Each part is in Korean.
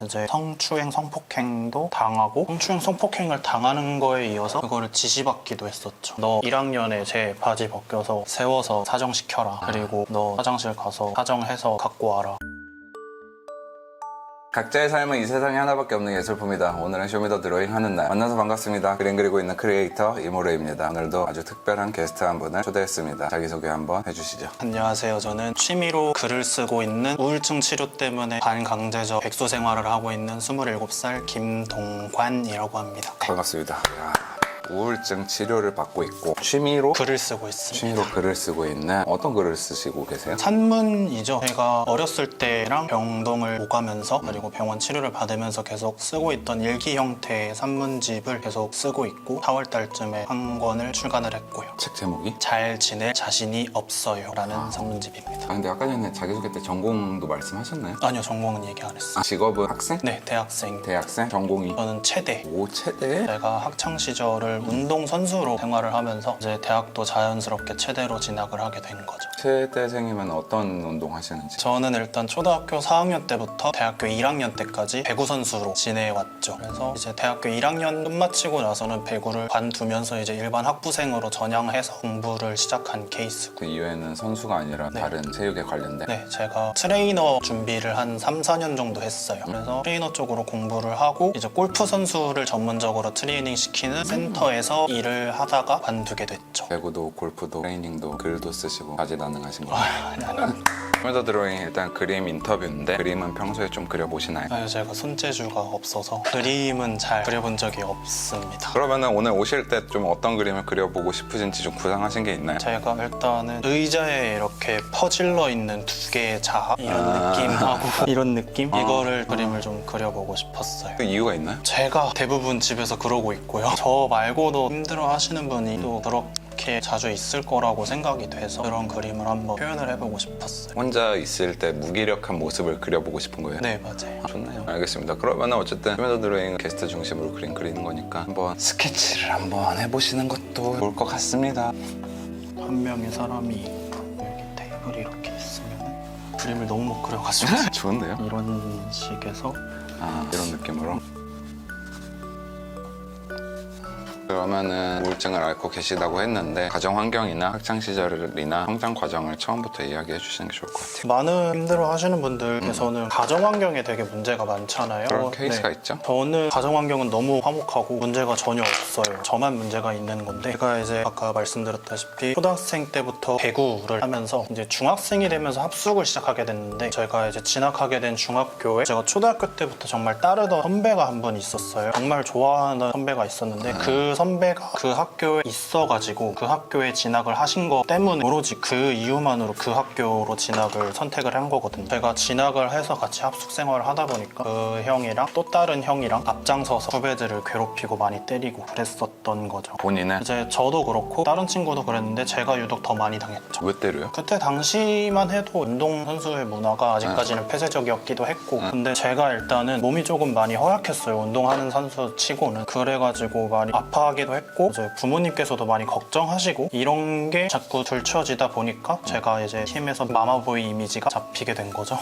이제 성추행, 성폭행도 당하고 성추행, 성폭행을 당하는 거에 이어서 그거를 지시받기도 했었죠. 너 1학년에 제 바지 벗겨서 세워서 사정시켜라. 그리고 너 화장실 가서 사정해서 갖고 와라. 각자의 삶은 이 세상에 하나밖에 없는 예술품이다. 오늘은 쇼미더 드로잉 하는 날. 만나서 반갑습니다. 그림 그리고 있는 크리에이터 이모레입니다. 오늘도 아주 특별한 게스트 한 분을 초대했습니다. 자기소개 한번 해주시죠. 안녕하세요. 저는 취미로 글을 쓰고 있는 우울증 치료 때문에 반강제적 백수 생활을 하고 있는 27살 김동관이라고 합니다. 반갑습니다. 이야, 우울증 치료를 받고 있고 취미로 글을 쓰고 있습니다. 글을 쓰고 있는 어떤 글을 쓰시고 계세요? 산문이죠. 제가 어렸을 때랑 병동을 오가면서 그리고 병원 치료를 받으면서 계속 쓰고 있던 일기 형태의 산문집을 계속 쓰고 있고 4월 달쯤에 한 권을 출간을 했고요. 책 제목이? 잘 지낼 자신이 없어요 라는 산문집입니다. 근데 아까 전에 자기소개 때 전공도 말씀하셨나요? 아니요, 전공은 얘기 안 했어요. 직업은 학생? 네, 대학생. 대학생? 전공이? 저는 체대. 오, 체대? 제가 학창 시절을 운동선수로 생활을 하면서 이제 대학도 자연스럽게 체대로 진학을 하게 된 거죠. 체대생이면 어떤 운동 하시는지? 저는 일단 초등학교 4학년 때부터 대학교 1학년 때까지 배구 선수로 지내왔죠. 그래서 이제 대학교 1학년 끝마치고 나서는 배구를 관두면서 이제 일반 학부생으로 전향해서 공부를 시작한 케이스. 그 이후에는 선수가 아니라 네. 다른 체육에 관련된? 네, 제가 트레이너 준비를 한 3, 4년 정도 했어요. 그래서 트레이너 쪽으로 공부를 하고 이제 골프 선수를 전문적으로 트레이닝 시키는 센터에서 일을 하다가 관두게 됐죠. 배구도 골프도 트레이닝도 글도 쓰시고 다재다능하신 거예요. 아니. 쇼미더 드로잉 일단 그림 인터뷰인데 그림은 평소에 좀 그려보시나요? 아니, 제가 손재주가 없어서 그림은 잘 그려본 적이 없습니다. 그러면은 오늘 오실 때 좀 어떤 그림을 그려보고 싶으신지 좀 구상하신 게 있나요? 제가 일단은 의자에 이렇게 퍼질러 있는 두 개의 자아 이런 느낌하고 이런 느낌? 이거를 그림을 좀 그려보고 싶었어요. 그 이유가 있나요? 제가 대부분 집에서 그러고 있고요. 저 말고도 힘들어 하시는 분이 또 그렇게 자주 있을 거라고 생각이 돼서 그런 그림을 한번 표현을 해보고 싶었어요. 혼자 있을 때 무기력한 모습을 그려보고 싶은 거예요? 네, 맞아요. 좋네요. 알겠습니다. 그러면은 어쨌든 쇼미더 드로잉 게스트 중심으로 그림 그리는 거니까 한번 스케치를 한번 해보시는 것도 좋을 것 같습니다. 한 명의 사람이 여기 테이블이 이렇게 있으면 그림을 너무 못 그려가지고 좋은데요? 이런 식에서 이런 느낌으로. 그러면은 우울증을 앓고 계시다고 했는데 가정 환경이나 학창 시절이나 성장 과정을 처음부터 이야기해 주시는 게 좋을 것 같아요. 많은 힘들어 하시는 분들께서는 가정 환경에 되게 문제가 많잖아요. 그런 케이스가 네. 있죠? 저는 가정 환경은 너무 화목하고 문제가 전혀 없어요. 저만 문제가 있는 건데 제가 이제 아까 말씀드렸다시피 초등학생 때부터 배구를 하면서 이제 중학생이 되면서 합숙을 시작하게 됐는데 제가 이제 진학하게 된 중학교에 제가 초등학교 때부터 정말 따르던 선배가 한 분 있었어요. 정말 좋아하는 선배가 있었는데 그 선배가 그 학교에 있어가지고 그 학교에 진학을 하신 거 때문에 오로지 그 이유만으로 그 학교로 진학을 선택을 한 거거든요. 제가 진학을 해서 같이 합숙 생활을 하다 보니까 그 형이랑 또 다른 형이랑 앞장서서 후배들을 괴롭히고 많이 때리고 그랬었던 거죠. 본인은 이제 저도 그렇고 다른 친구도 그랬는데 제가 유독 더 많이 당했죠. 왜 때려요? 그때 당시만 해도 운동선수의 문화가 아직까지는 폐쇄적이었기도 했고 근데 제가 일단은 몸이 조금 많이 허약했어요. 운동하는 선수 치고는. 그래가지고 많이 아파하기도 했고 이제 부모님께서도 많이 걱정하시고 이런 게 자꾸 들춰지다 보니까 제가 이제 팀에서 마마보이 이미지가 잡히게 된 거죠.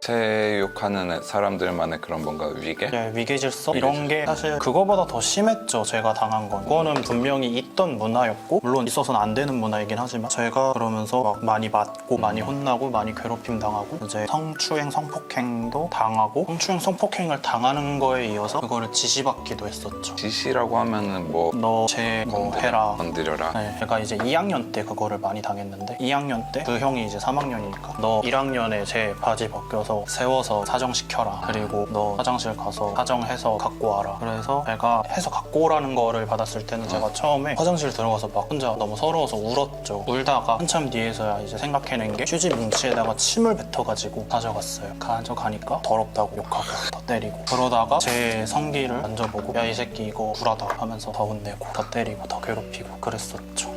체육하는 사람들만의 그런 뭔가 위계? 네, 위계질서 이런 게 사실 그거보다 더 심했죠. 제가 당한 건. 그거는 분명히 있던 문화였고 물론 있어서는 안 되는 문화이긴 하지만 제가 그러면서 막 많이 맞고 많이 혼나고 많이 괴롭힘 당하고 이제 성추행, 성폭행도 당하고 성추행, 성폭행을 당하는 거에 이어서 그거를 지시받기도 했었죠. 지시라고 하면은 뭐 너 쟤 뭐 해라. 건드려라. 네, 제가 이제 2학년 때 그거를 많이 당했는데 2학년 때 그 형이 이제 3학년이니까 너 1학년에 제 바지 벗겨서 세워서 사정시켜라. 그리고 너 화장실 가서 사정해서 갖고 와라. 그래서 제가 해서 갖고 오라는 거를 받았을 때는 제가 처음에 화장실 들어가서 막 혼자 너무 서러워서 울었죠. 울다가 한참 뒤에서야 이제 생각해낸 게 휴지 뭉치에다가 침을 뱉어가지고 가져갔어요. 가져가니까 더럽다고 욕하고 더 때리고 그러다가 제 성기를 만져보고 야 이 새끼 이거 불하다 하면서 더 혼내고 더 때리고 더 괴롭히고 그랬었죠.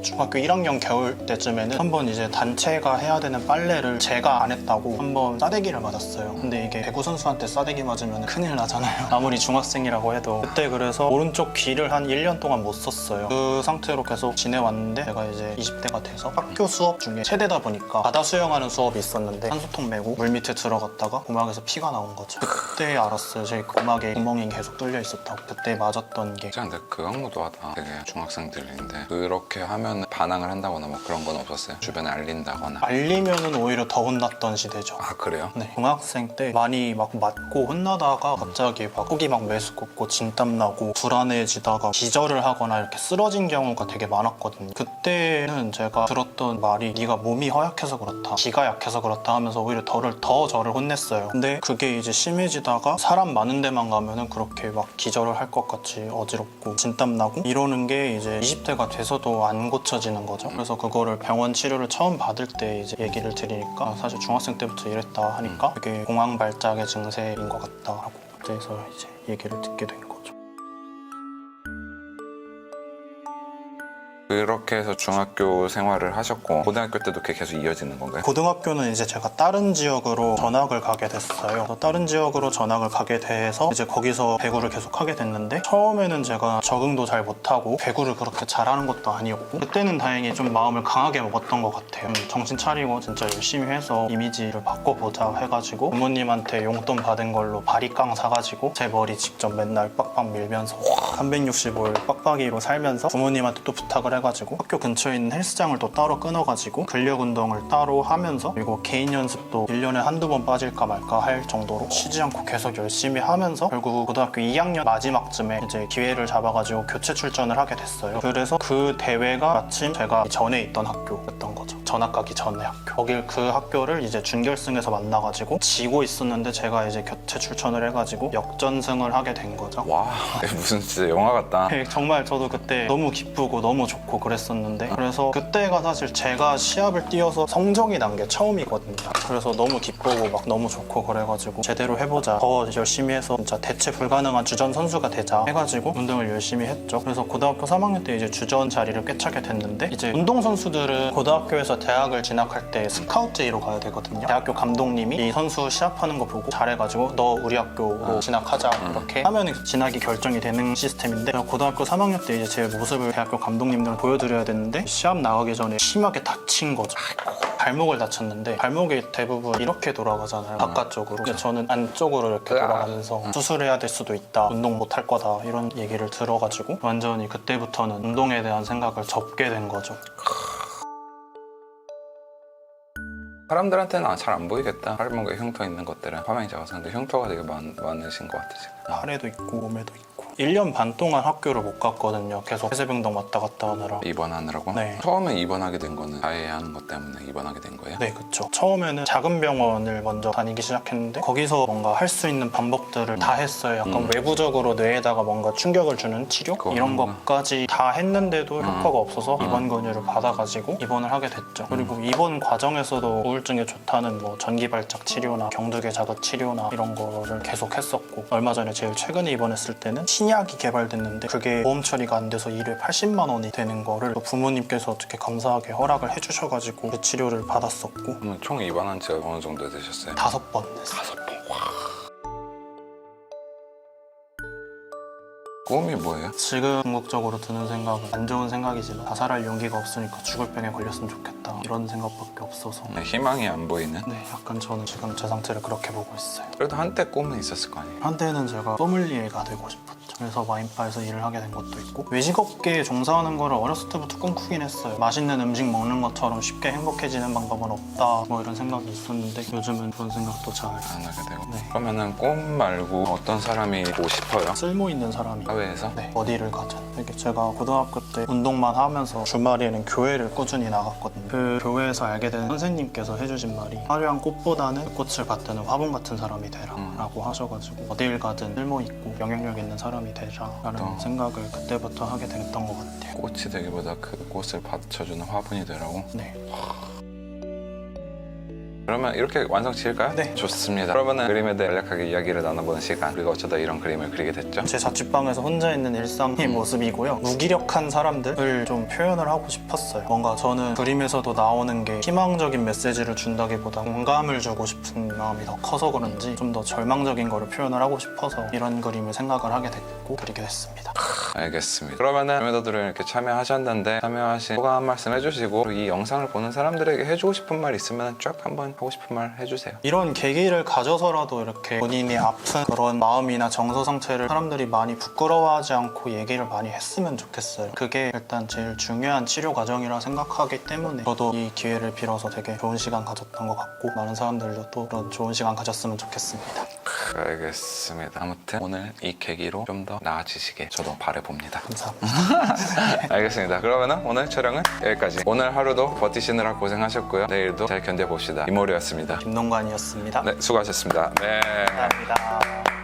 중학교 1학년 겨울 때쯤에는 한번 이제 단체가 해야 되는 빨래를 제가 안 했다고 한번 싸대기를 맞았어요. 근데 이게 배구 선수한테 싸대기 맞으면 큰일 나잖아요. 아무리 중학생이라고 해도. 그때 그래서 오른쪽 귀를 한 1년 동안 못 썼어요. 그 상태로 계속 지내왔는데 제가 이제 20대가 돼서 학교 수업 중에 체대다 보니까 바다 수영하는 수업이 있었는데 산소통 메고 물 밑에 들어갔다가 고막에서 피가 나온 거죠. 그때 알았어요. 제 고막에 구멍이 계속 뚫려 있었다고. 그때 맞았던 게. 근데 극악무도하다. 되게 중학생들인데 그렇게 하면 반항을 한다거나 뭐 그런 건 없었어요? 주변에 알린다거나. 알리면은 오히려 더 혼났던 시대죠. 아 그래요? 네. 중학생 때 많이 막 맞고 혼나다가 갑자기 막 속이 막 메스껍고 진땀 나고 불안해지다가 기절을 하거나 이렇게 쓰러진 경우가 되게 많았거든요. 그때는 제가 들었던 말이 네가 몸이 허약해서 그렇다, 기가 약해서 그렇다 하면서 오히려 저를 혼냈어요. 근데 그게 이제 심해지다가 사람 많은 데만 가면은 그렇게 막 기절을 할 것 같이 어지럽고 진땀 나고 이러는 게 이제 20대가 돼서도 안 고쳐지는 거죠. 그래서 그거를 병원 치료를 처음 받을 때 이제 얘기를 드리니까 사실 중학생 때부터 이랬다 하니까 그게 공황 발작의 증세인 것 같다라고 그때서 이제 얘기를 듣게 된 거죠. 그렇게 해서 중학교 생활을 하셨고 고등학교 때도 그게 계속 이어지는 건가요? 고등학교는 이제 제가 다른 지역으로 전학을 가게 됐어요. 그래서 다른 지역으로 전학을 가게 돼서 이제 거기서 배구를 계속 하게 됐는데 처음에는 제가 적응도 잘 못하고 배구를 그렇게 잘하는 것도 아니었고 그때는 다행히 좀 마음을 강하게 먹었던 것 같아요. 정신 차리고 진짜 열심히 해서 이미지를 바꿔보자 해가지고 부모님한테 용돈 받은 걸로 바리깡 사가지고 제 머리 직접 맨날 빡빡 밀면서 365일 빡빡이로 살면서 부모님한테 또 부탁을 해가지고 학교 근처에 있는 헬스장을 또 따로 끊어가지고 근력 운동을 따로 하면서 그리고 개인 연습도 1년에 한두 번 빠질까 말까 할 정도로 쉬지 않고 계속 열심히 하면서 결국 고등학교 2학년 마지막쯤에 이제 기회를 잡아가지고 교체 출전을 하게 됐어요. 그래서 그 대회가 마침 제가 전에 있던 학교였던 거죠. 전학 가기 전에 학교. 거길 그 학교를 이제 준결승에서 만나가지고 지고 있었는데 제가 이제 교체 출전을 해가지고 역전승을 하게 된 거죠. 와 무슨 진짜 영화 같다. 네, 정말 저도 그때 너무 기쁘고 너무 좋고 그랬었는데 그래서 그때가 사실 제가 시합을 뛰어서 성적이 난 게 처음이거든요. 그래서 너무 기쁘고 막 너무 좋고 그래가지고 제대로 해보자, 더 열심히 해서 진짜 대체 불가능한 주전 선수가 되자 해가지고 운동을 열심히 했죠. 그래서 고등학교 3학년 때 이제 주전 자리를 꿰차게 됐는데 이제 운동선수들은 고등학교에서 대학을 진학할 때 스카우트제로 가야 되거든요. 대학교 감독님이 이 선수 시합하는 거 보고 잘해가지고 너 우리 학교로 진학하자 이렇게 하면 진학이 결정이 되는 시스템인데 고등학교 3학년 때 이제 제 모습을 대학교 감독님들은 보여드려야 되는데 시합 나가기 전에 심하게 다친 거죠. 발목을 다쳤는데 발목이 대부분 이렇게 돌아가잖아요. 바깥쪽으로. 근데 저는 안쪽으로 이렇게 돌아가면서 수술해야 될 수도 있다, 운동 못 할 거다 이런 얘기를 들어가지고 완전히 그때부터는 운동에 대한 생각을 접게 된 거죠. 사람들한테는 잘 안 보이겠다. 팔목에 흉터 있는 것들은 화면이 작아서. 근데 흉터가 되게 많으신 것 같아 지금. 팔에도 있고 몸에도 있고 1년 반 동안 학교를 못 갔거든요. 계속 폐쇄병동 왔다 갔다 하느라. 입원하느라고? 네. 처음에 입원하게 된 거는 자해하는 것 때문에 입원하게 된 거예요? 네, 그쵸. 처음에는 작은 병원을 먼저 다니기 시작했는데 거기서 뭔가 할 수 있는 방법들을 다 했어요. 약간 외부적으로 뇌에다가 뭔가 충격을 주는 치료? 이런 것까지 다 했는데도 효과가 없어서 입원 권유를 받아가지고 입원을 하게 됐죠. 그리고 입원 과정에서도 우울증에 좋다는 뭐 전기발작 치료나 경두개 자극 치료나 이런 거를 계속 했었고 얼마 전에 제일 최근에 입원했을 때는 신약이 개발됐는데 그게 보험 처리가 안 돼서 1회 80만 원이 되는 거를 또 부모님께서 어떻게 감사하게 허락을 해주셔가지고 그 치료를 받았었고 그러면 총 입원한 지가 어느 정도 되셨어요? 5번 됐어요. 5번. 와. 꿈이 뭐예요? 지금 궁극적으로 드는 생각은 안 좋은 생각이지만 자살할 용기가 없으니까 죽을 병에 걸렸으면 좋겠다 이런 생각밖에 없어서 희망이 안 보이는? 네, 약간 저는 지금 제 상태를 그렇게 보고 있어요. 그래도 한때 꿈은 있었을 거 아니에요? 한때는 제가 소믈리에가 되고 싶었죠. 그래서 와인바에서 일을 하게 된 것도 있고 외식업계에 종사하는 거를 어렸을 때부터 꿈꾸긴 했어요. 맛있는 음식 먹는 것처럼 쉽게 행복해지는 방법은 없다 뭐 이런 생각이 있었는데 요즘은 그런 생각도 잘 안 하게 되고. 네. 그러면은 꿈 말고 어떤 사람이 되고 싶어요? 쓸모 있는 사람이 사회에서? 네, 어디를 가든. 이렇게 제가 고등학교 때 운동만 하면서 주말에는 교회를 꾸준히 나갔거든요. 그 교회에서 알게 된 선생님께서 해주신 말이 화려한 꽃보다는 그 꽃을 받드는 화분 같은 사람이 되라 라고 하셔가지고 어딜 가든 쓸모 있고 영향력 있는 사람이 되라 라는 생각을 그때부터 하게 됐던 것 같아요. 꽃이 되기보다 그 꽃을 받쳐주는 화분이 되라고? 네. 그러면 이렇게 완성 지을까요? 네. 좋습니다. 그러면은 그림에 대해 간략하게 이야기를 나눠보는 시간. 우리가 어쩌다 이런 그림을 그리게 됐죠? 제 자취방에서 혼자 있는 일상의 모습이고요. 무기력한 사람들을 좀 표현을 하고 싶었어요. 뭔가 저는 그림에서도 나오는 게 희망적인 메시지를 준다기보다 공감을 주고 싶은 마음이 더 커서 그런지 좀 더 절망적인 거를 표현을 하고 싶어서 이런 그림을 생각을 하게 됐고 그리게 됐습니다. 알겠습니다. 그러면은 쇼미더드로잉 이렇게 참여하셨는데 참여하신 소감 한 말씀 해주시고 이 영상을 보는 사람들에게 해주고 싶은 말 있으면 쭉 한번 하고 싶은 말 해주세요. 이런 계기를 가져서라도 이렇게 본인이 아픈 그런 마음이나 정서 상태를 사람들이 많이 부끄러워하지 않고 얘기를 많이 했으면 좋겠어요. 그게 일단 제일 중요한 치료 과정이라 생각하기 때문에 저도 이 기회를 빌어서 되게 좋은 시간 가졌던 것 같고 많은 사람들도 또 그런 좋은 시간 가졌으면 좋겠습니다. 알겠습니다. 아무튼 오늘 이 계기로 좀 더 나아지시길 저도 바라봅니다. 감사합니다. 알겠습니다. 그러면은 오늘 촬영은 여기까지. 오늘 하루도 버티시느라 고생하셨고요. 내일도 잘 견뎌봅시다. 이모리였습니다. 김농관이었습니다. 네, 수고하셨습니다. 네. 감사합니다.